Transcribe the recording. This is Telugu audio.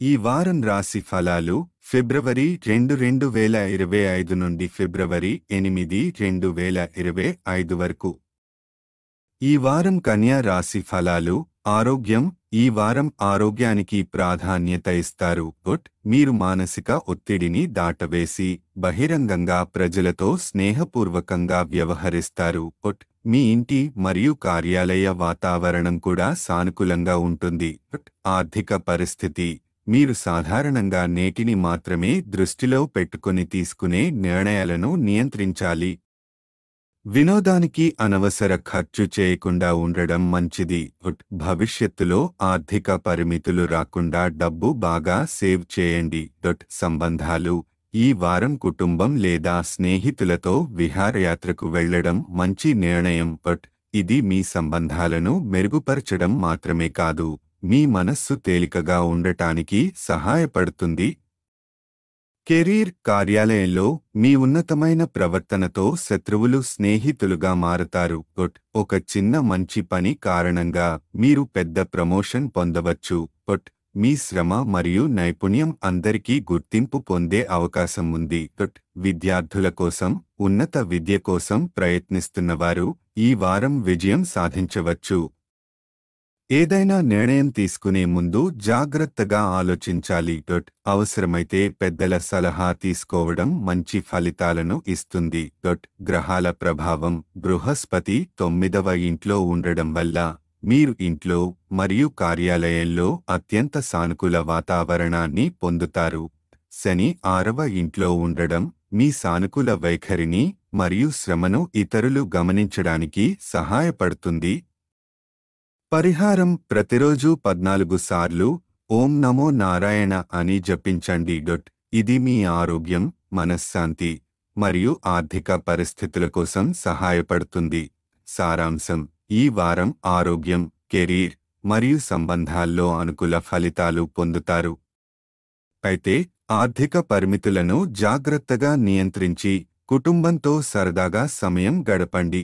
ఈ వారం రాశి ఫలాలు ఫిబ్రవరి 2, 2025 నుండి ఫిబ్రవరి 8, 2025 వరకు. ఈ వారం కన్యా రాశి ఫలాలు. ఆరోగ్యం. ఈ వారం ఆరోగ్యానికి ప్రాధాన్యత ఇస్తారు. మీరు మానసిక ఒత్తిడిని దాటవేసి బహిరంగంగా ప్రజలతో స్నేహపూర్వకంగా వ్యవహరిస్తారు. మీ ఇంటి మరియు కార్యాలయ వాతావరణం కూడా సానుకూలంగా ఉంటుంది. ఆర్థిక పరిస్థితి. మీరు సాధారణంగా నేటిని మాత్రమే దృష్టిలో పెట్టుకుని తీసుకునే నిర్ణయాలను నియంత్రించాలి. వినోదానికి అనవసర ఖర్చు చేయకుండా ఉండడం మంచిది. భవిష్యత్తులో ఆర్థిక పరిమితులు రాకుండా డబ్బు బాగా సేవ్ చేయండి. సంబంధాలు. ఈ వారం కుటుంబం లేదా స్నేహితులతో విహారయాత్రకు వెళ్లడం మంచి నిర్ణయం. ఇది మీ సంబంధాలను మెరుగుపరచడం మాత్రమే కాదు, మీ మనస్సు తేలికగా ఉండటానికి సహాయపడుతుంది. కెరీర్. కార్యాలయంలో మీ ఉన్నతమైన ప్రవర్తనతో శత్రువులు స్నేహితులుగా మారతారు. ఒక చిన్న మంచి పని కారణంగా మీరు పెద్ద ప్రమోషన్ పొందవచ్చు. మీ శ్రమ మరియు నైపుణ్యం అందరికీ గుర్తింపు పొందే అవకాశం ఉంది. విద్యార్థుల కోసం, ఉన్నత విద్య కోసం ప్రయత్నిస్తున్నవారు ఈ వారం విజయం సాధించవచ్చు. ఏదైనా నిర్ణయం తీసుకునే ముందు జాగ్రత్తగా ఆలోచించాలి. అవసరమైతే పెద్దల సలహా తీసుకోవడం మంచి ఫలితాలను ఇస్తుంది. గ్రహాల ప్రభావం. బృహస్పతి 9వ ఇంట్లో ఉండడం వల్ల మీరు ఇంట్లో మరియు కార్యాలయంలో అత్యంత సానుకూల వాతావరణాన్ని పొందుతారు. శని 6వ ఇంట్లో ఉండడం మీ సానుకూల వైఖరిని మరియు శ్రమను ఇతరులు గమనించడానికి సహాయపడుతుంది. పరిహారం. ప్రతిరోజు 14 సార్లు ఓం నమో నారాయణ అని జపించండి. ఇది మీ ఆరోగ్యం, మనశ్శాంతి మరియు ఆర్థిక పరిస్థితుల కోసం సహాయపడుతుంది. సారాంశం. ఈ వారం ఆరోగ్యం, కెరీర్ మరియు సంబంధాల్లో అనుకూల ఫలితాలు పొందుతారు. అయితే ఆర్థిక పరిమితులను జాగ్రత్తగా నియంత్రించి కుటుంబంతో సరదాగా సమయం గడపండి.